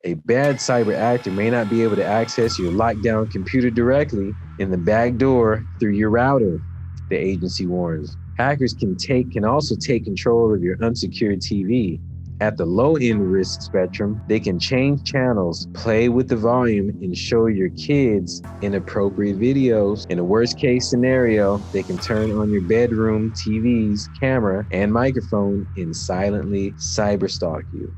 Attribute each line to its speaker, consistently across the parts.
Speaker 1: A bad cyber actor may not be able to access your lockdown computer directly in the back door through your router, the agency warns. Hackers can also take control of your unsecured TV. At the low end risk spectrum, they can change channels, play with the volume, and show your kids inappropriate videos. In a worst case scenario, they can turn on your bedroom TV's camera and microphone and silently cyberstalk you.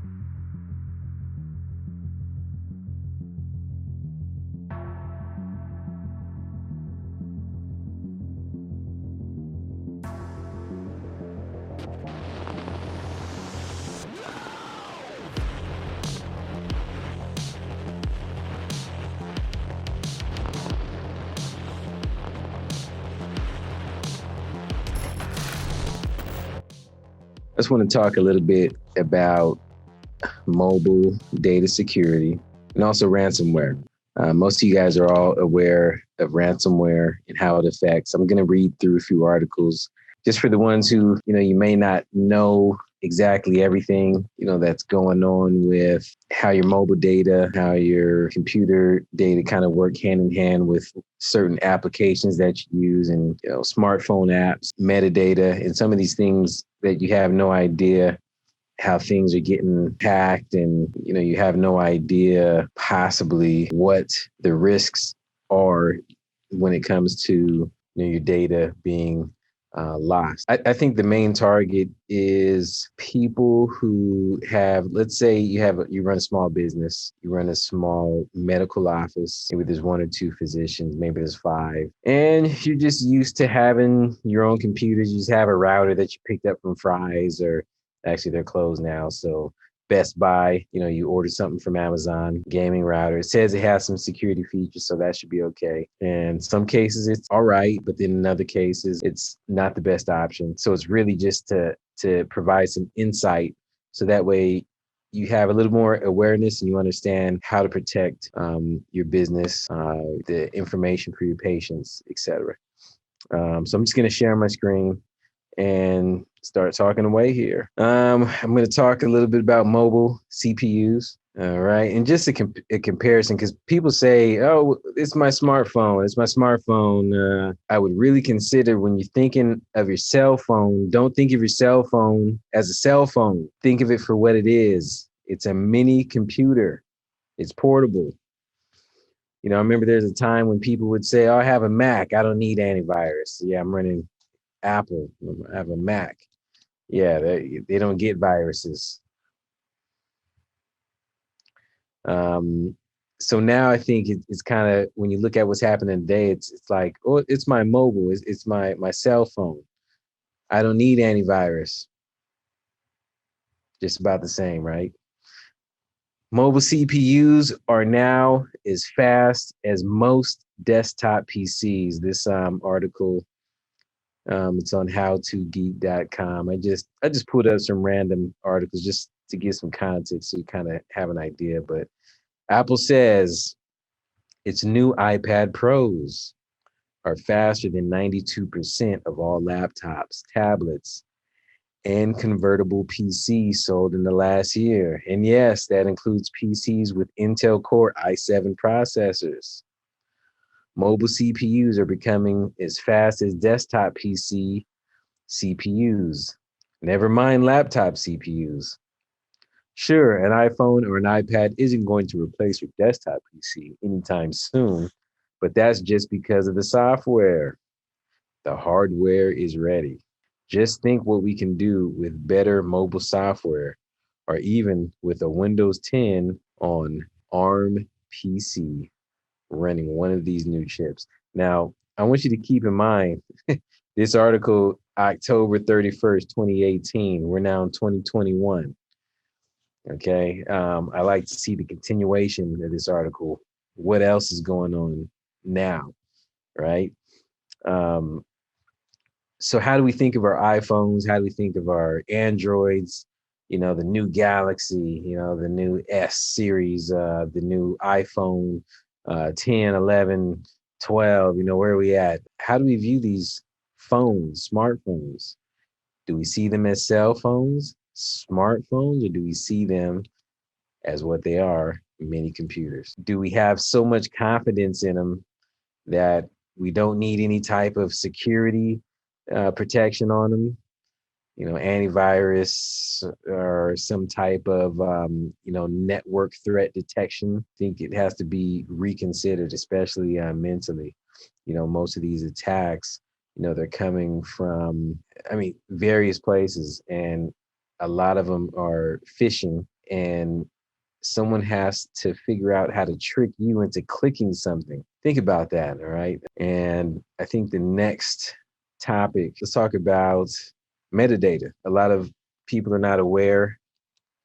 Speaker 1: I just want to talk a little bit about mobile data security and also ransomware. Most of you guys are all aware of ransomware and how it affects. I'm going to read through a few articles just for the ones who, you may not know exactly everything, that's going on with how your mobile data, how your computer data kind of work hand in hand with certain applications that you use and, smartphone apps, metadata, and some of these things that you have no idea how things are getting hacked, and you have no idea possibly what the risks are when it comes to your data being lost. I think the main target is people who have, let's say you run a small business, you run a small medical office, maybe there's 1 or 2 physicians, maybe there's 5, and you're just used to having your own computers. You just have a router that you picked up from Fry's, or actually they're closed now, so Best Buy, you order something from Amazon, gaming router. It says it has some security features, so that should be okay. In some cases, it's all right, but then in other cases, it's not the best option. So it's really just to provide some insight, so that way you have a little more awareness and you understand how to protect your business, the information for your patients, etc. So I'm just going to share my screen and start talking away here. I'm going to talk a little bit about mobile CPUs. All right. And just a comparison, because people say, oh, it's my smartphone. It's my smartphone. I would really consider, when you're thinking of your cell phone, don't think of your cell phone as a cell phone. Think of it for what it is. It's a mini computer. It's portable. I remember there's a time when people would say, oh, I have a Mac. I don't need antivirus. Yeah, I'm running Apple. I have a Mac. Yeah, they don't get viruses. So now I think it's kind of, when you look at what's happening today, it's like, oh, it's my mobile, it's my cell phone. I don't need antivirus. Just about the same, right? Mobile CPUs are now as fast as most desktop PCs. This article, it's on howtogeek.com. I just pulled up some random articles just to give some context, so you kind of have an idea. But Apple says its new iPad Pros are faster than 92% of all laptops, tablets, and convertible PCs sold in the last year. And yes, that includes PCs with Intel Core i7 processors. Mobile CPUs are becoming as fast as desktop PC CPUs. Never mind laptop CPUs. Sure, an iPhone or an iPad isn't going to replace your desktop PC anytime soon, but that's just because of the software. The hardware is ready. Just think what we can do with better mobile software, or even with a Windows 10 on ARM PC running one of these new chips. Now, I want you to keep in mind this article, October 31st, 2018. We're now in 2021. Okay. I like to see the continuation of this article. What else is going on now? Right. So how do we think of our iPhones? How do we think of our Androids? The new Galaxy, the new S series, the new iPhone 10, 11, 12, where are we at? How do we view these phones, smartphones? Do we see them as cell phones, smartphones, or do we see them as what they are, mini computers. Do we have so much confidence in them that we don't need any type of security protection on them? Antivirus or some type of, network threat detection. I think it has to be reconsidered, especially mentally. Most of these attacks, they're coming from, various places, and a lot of them are phishing, and someone has to figure out how to trick you into clicking something. Think about that, all right? And I think the next topic, let's talk about metadata. A lot of people are not aware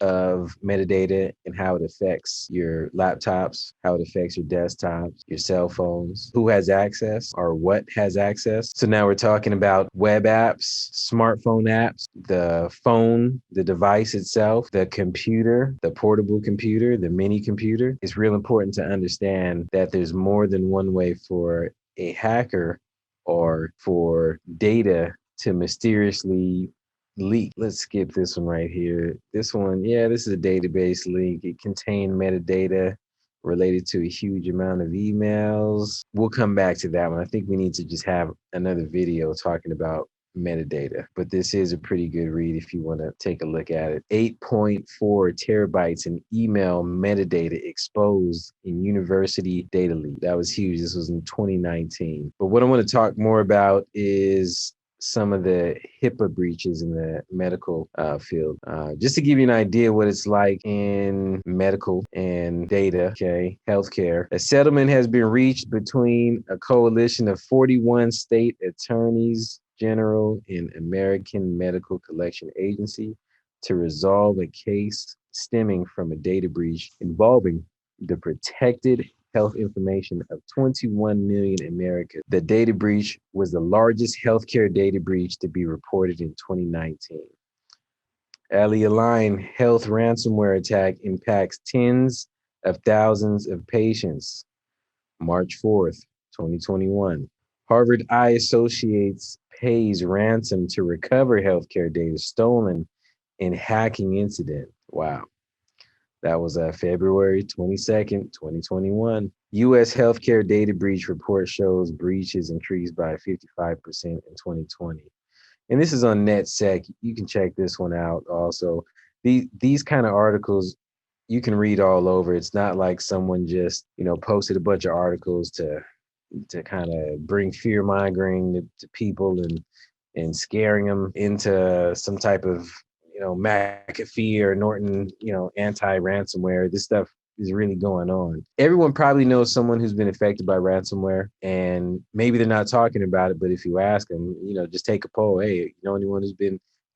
Speaker 1: of metadata and how it affects your laptops, how it affects your desktops, your cell phones, who has access or what has access. So now we're talking about web apps, smartphone apps, the phone, the device itself, the computer, the portable computer, the mini computer. It's real important to understand that there's more than one way for a hacker or for data to mysteriously leak. Let's skip this one right here. This one, yeah, this is a database leak. It contained metadata related to a huge amount of emails. We'll come back to that one. I think we need to just have another video talking about metadata, but this is a pretty good read if you want to take a look at it. 8.4 terabytes in email metadata exposed in university data leak. That was huge. This was in 2019. But what I want to talk more about is some of the HIPAA breaches in the medical field. Just to give you an idea what it's like in medical and data, okay, healthcare. A settlement has been reached between a coalition of 41 state attorneys general and American Medical Collection Agency to resolve a case stemming from a data breach involving the protected health information of 21 million Americans. The data breach was the largest healthcare data breach to be reported in 2019. Align health ransomware attack impacts tens of thousands of patients. March 4th, 2021. Harvard Eye Associates pays ransom to recover healthcare data stolen in hacking incident. Wow. That was February 22nd, 2021. U.S. healthcare data breach report shows breaches increased by 55% in 2020. And this is on NetSec. You can check this one out also. These kind of articles you can read all over. It's not like someone just, posted a bunch of articles to kind of bring fear mongering to people and scaring them into some type of, McAfee or Norton, anti-ransomware. This stuff is really going on. Everyone probably knows someone who's been affected by ransomware, and maybe they're not talking about it, but if you ask them, just take a poll. Hey, you know anyone who's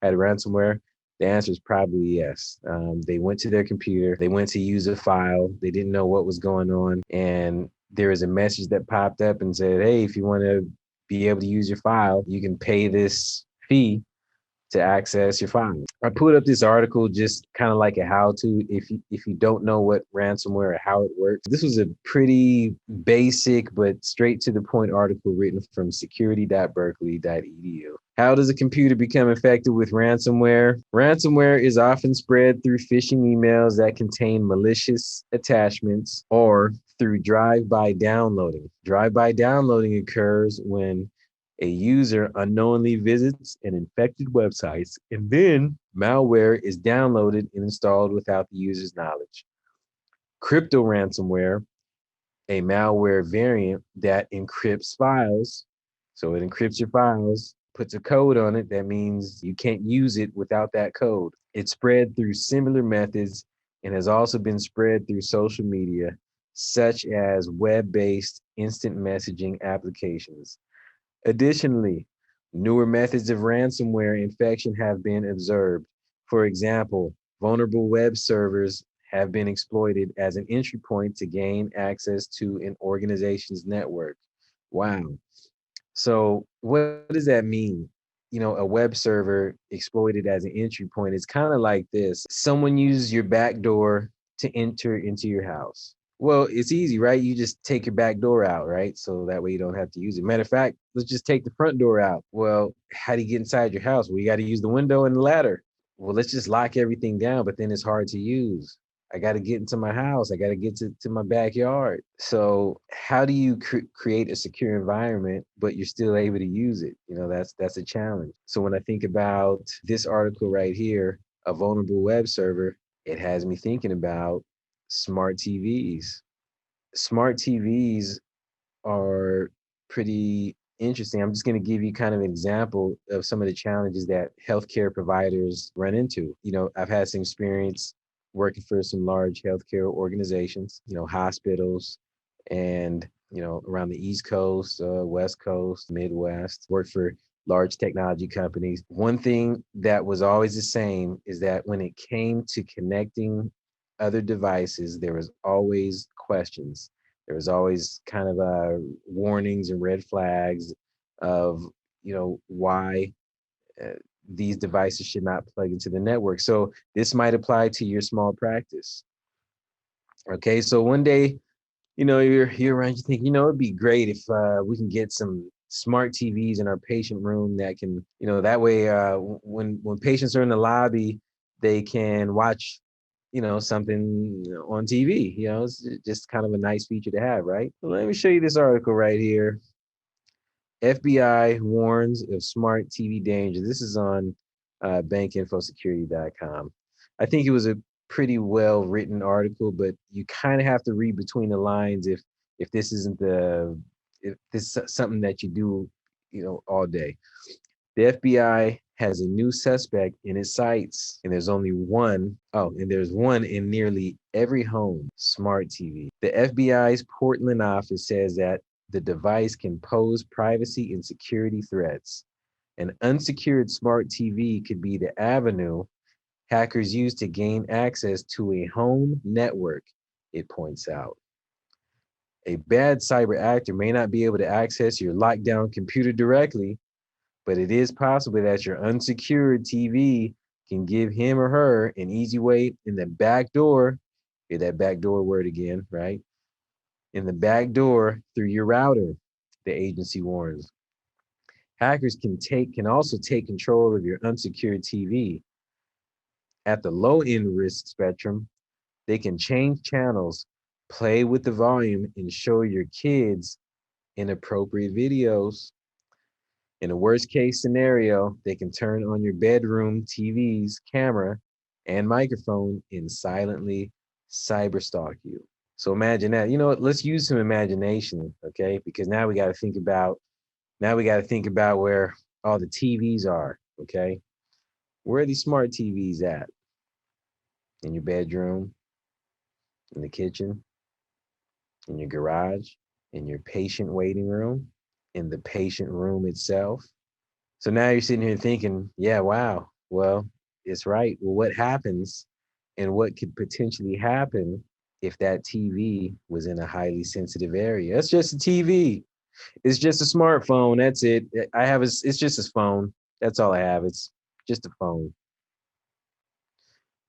Speaker 1: had ransomware? The answer is probably yes. They went to their computer, they went to use a file, they didn't know what was going on, and there was a message that popped up and said, hey, if you want to be able to use your file, you can pay this fee to access your file. I put up this article just kind of like a how-to if you don't know what ransomware or how it works. This was a pretty basic but straight to the point article written from security.berkeley.edu. How does a computer become infected with ransomware? Ransomware is often spread through phishing emails that contain malicious attachments or through drive-by downloading. Drive-by downloading occurs when a user unknowingly visits an infected website, and then malware is downloaded and installed without the user's knowledge. Crypto ransomware, a malware variant that encrypts files. So it encrypts your files, puts a code on it. That means you can't use it without that code. It's spread through similar methods and has also been spread through social media, such as web-based instant messaging applications. Additionally, newer methods of ransomware infection have been observed. For example, vulnerable web servers have been exploited as an entry point to gain access to an organization's network. Wow. So what does that mean? A web server exploited as an entry point is kind of like this. Someone uses your back door to enter into your house. Well, it's easy, right? You just take your back door out, right? So that way you don't have to use it. Matter of fact, let's just take the front door out. Well, how do you get inside your house? Well, you got to use the window and the ladder. Well, let's just lock everything down, but then it's hard to use. I got to get into my house. I got to get to my backyard. So how do you create a secure environment, but you're still able to use it? That's a challenge. So when I think about this article right here, a vulnerable web server, it has me thinking about smart TVs. Smart TVs are pretty interesting. I'm just going to give you kind of an example of some of the challenges that healthcare providers run into. I've had some experience working for some large healthcare organizations, hospitals, and around the East Coast, West Coast, Midwest. Worked for large technology companies. One thing that was always the same is that when it came to connecting other devices, there was always questions. There was always kind of warnings and red flags of why uh, these devices should not plug into the network. So this might apply to your small practice. Okay, so one day, you're around, you think, it'd be great if we can get some smart TVs in our patient room that can, that way when patients are in the lobby, they can watch something on TV. It's just kind of a nice feature to have, right? Well, let me show you this article right here. FBI warns of smart TV danger. This is on bankinfosecurity.com. I think it was a pretty well written article, but you kind of have to read between the lines if this isn't if this is something that you do, all day. The FBI has a new suspect in its sights, and there's only one. Oh, and there's one in nearly every home, smart TV. The FBI's Portland office says that the device can pose privacy and security threats. An unsecured smart TV could be the avenue hackers use to gain access to a home network, it points out. A bad cyber actor may not be able to access your locked down computer directly, but it is possible that your unsecured TV can give him or her an easy way in the back door. Hear that back door word again, right? In the back door through your router, the agency warns. Hackers can also take control of your unsecured TV. At the low end risk spectrum, they can change channels, play with the volume, and show your kids inappropriate videos. In a worst case scenario, they can turn on your bedroom TV's camera and microphone and silently cyberstalk you. So imagine that. You know what? Let's use some imagination, okay? Because now we got to think about where all the TVs are, okay? Where are these smart TVs at? In your bedroom, in the kitchen, in your garage, in your patient waiting room, in the patient room itself. So now you're sitting here thinking, yeah, wow. Well, it's right. Well, what happens and what could potentially happen if that TV was in a highly sensitive area? That's just a TV. It's just a smartphone. That's it. It's just a phone. That's all I have. It's just a phone.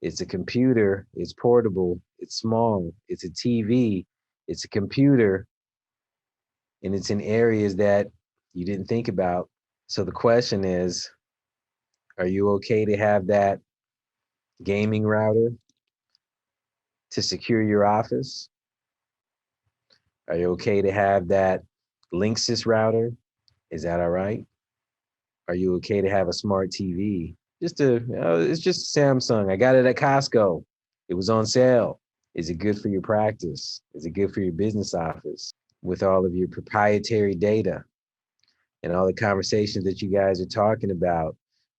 Speaker 1: It's a computer. It's portable. It's small. It's a TV. It's a computer. And it's in areas that you didn't think about. So the question is, are you okay to have that gaming router to secure your office? Are you okay to have that Linksys router? Is that all right? Are you okay to have a smart TV? It's just Samsung. I got it at Costco. It was on sale. Is it good for your practice? Is it good for your business office with all of your proprietary data and all the conversations that you guys are talking about?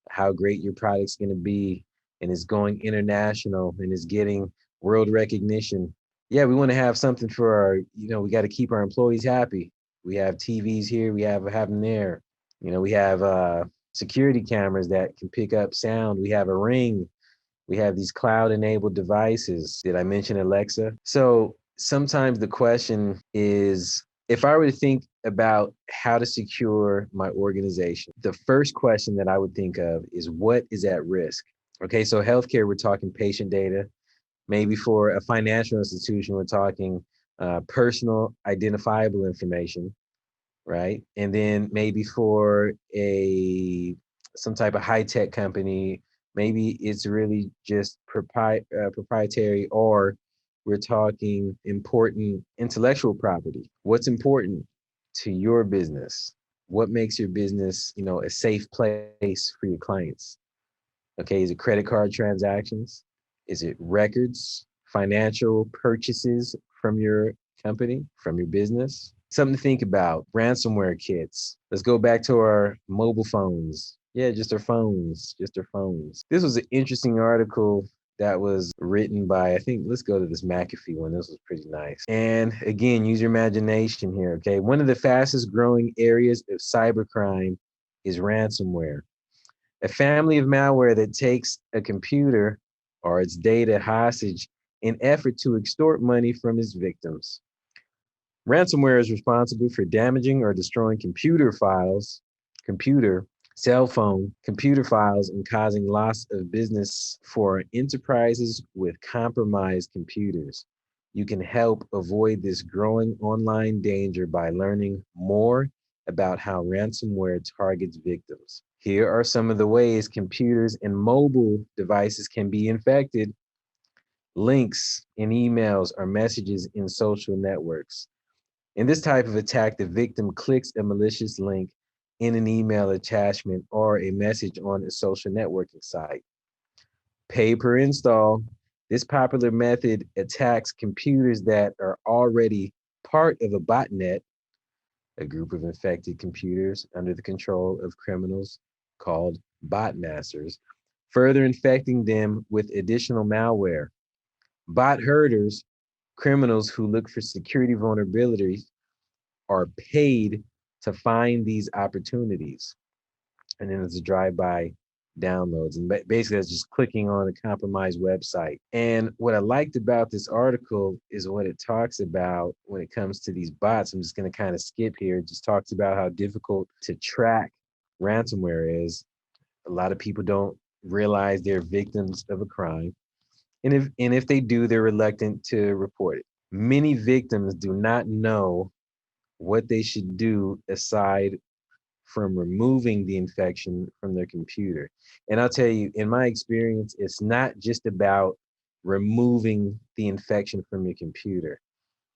Speaker 1: How great your product's going to be, and it's going international and it's getting world recognition. Yeah, we want to have something for our, we got to keep our employees happy. We have TVs here, we have them there. We have security cameras that can pick up sound. We have a Ring. We have these cloud-enabled devices. Did I mention Alexa? So sometimes the question is, if I were to think about how to secure my organization, the first question that I would think of is what is at risk? Okay, so healthcare, we're talking patient data. Maybe for a financial institution, we're talking personal identifiable information, right? And then maybe for some type of high tech company, Maybe it's really just proprietary, or we're talking important intellectual property. What's important to your business? What makes your business, a safe place for your clients? Okay, is it credit card transactions? Is it records, financial purchases from your company, from your business? Something to think about. Ransomware kits. Let's go back to our mobile phones. Yeah, just our phones, just our phones. This was an interesting article that was written by, I think, let's go to this McAfee one. This was pretty nice. And again, use your imagination here, okay? One of the fastest growing areas of cybercrime is ransomware, a family of malware that takes a computer or its data hostage in effort to extort money from its victims. Ransomware is responsible for damaging or destroying computer, cell phone, computer files, and causing loss of business for enterprises with compromised computers. You can help avoid this growing online danger by learning more about how ransomware targets victims. Here are some of the ways computers and mobile devices can be infected: links in emails or messages in social networks. In this type of attack, the victim clicks a malicious link in an email attachment or a message on a social networking site. Pay per install. This popular method attacks computers that are already part of a botnet, a group of infected computers under the control of criminals called bot masters, further infecting them with additional malware. Bot herders, criminals who look for security vulnerabilities, are paid to find these opportunities. And then it's a drive-by downloads. And basically that's just clicking on a compromised website. And what I liked about this article is what it talks about when it comes to these bots. I'm just going to kind of skip here. It just talks about how difficult to track ransomware is. A lot of people don't realize they're victims of a crime. And if they do, they're reluctant to report it. Many victims do not know what they should do aside from removing the infection from their computer. And I'll tell you, in my experience, it's not just about removing the infection from your computer.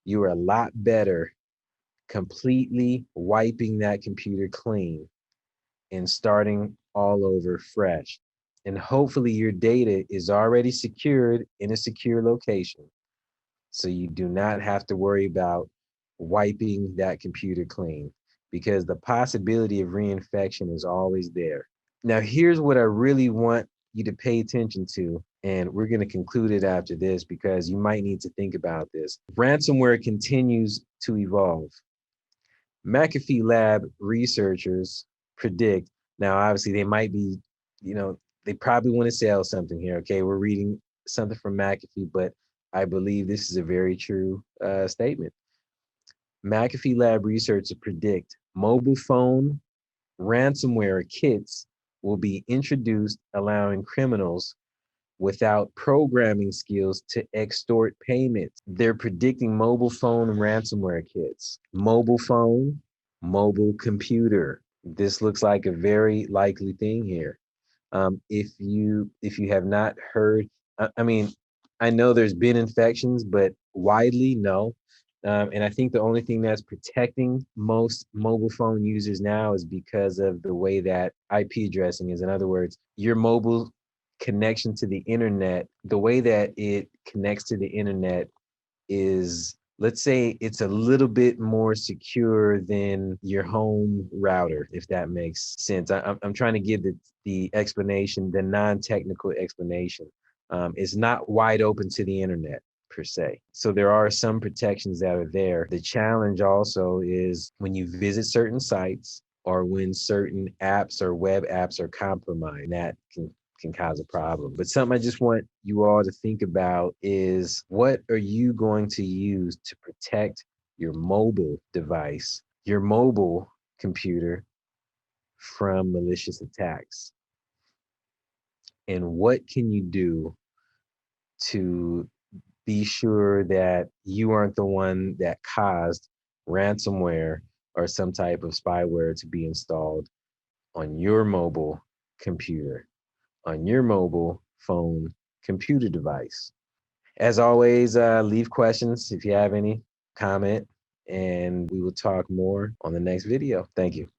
Speaker 1: You are a lot better completely wiping that computer clean and starting all over fresh. And hopefully your data is already secured in a secure location, so you do not have to worry about wiping that computer clean, because the possibility of reinfection is always there. Now, here's what I really want you to pay attention to, and we're going to conclude it after this because you might need to think about this. Ransomware continues to evolve. McAfee Lab researchers predict, now obviously they might be, they probably want to sell something here. Okay, we're reading something from McAfee, but I believe this is a very true statement. McAfee Lab researchers predict mobile phone ransomware kits will be introduced, allowing criminals without programming skills to extort payments. They're predicting mobile phone ransomware kits. Mobile phone, mobile computer. This looks like a very likely thing here. If you have not heard, I mean, I know there's been infections, but widely, no. And I think the only thing that's protecting most mobile phone users now is because of the way that IP addressing is. In other words, your mobile connection to the internet, the way that it connects to the internet is, let's say, it's a little bit more secure than your home router, if that makes sense. I'm trying to give the explanation, the non-technical explanation. It's not wide open to the internet per se. So there are some protections that are there. The challenge also is when you visit certain sites or when certain apps or web apps are compromised, that can cause a problem. But something I just want you all to think about is, what are you going to use to protect your mobile device, your mobile computer, from malicious attacks? And what can you do to be sure that you aren't the one that caused ransomware or some type of spyware to be installed on your mobile computer? on your mobile phone computer device. As always, leave questions if you have any, comment, and we will talk more on the next video. Thank you.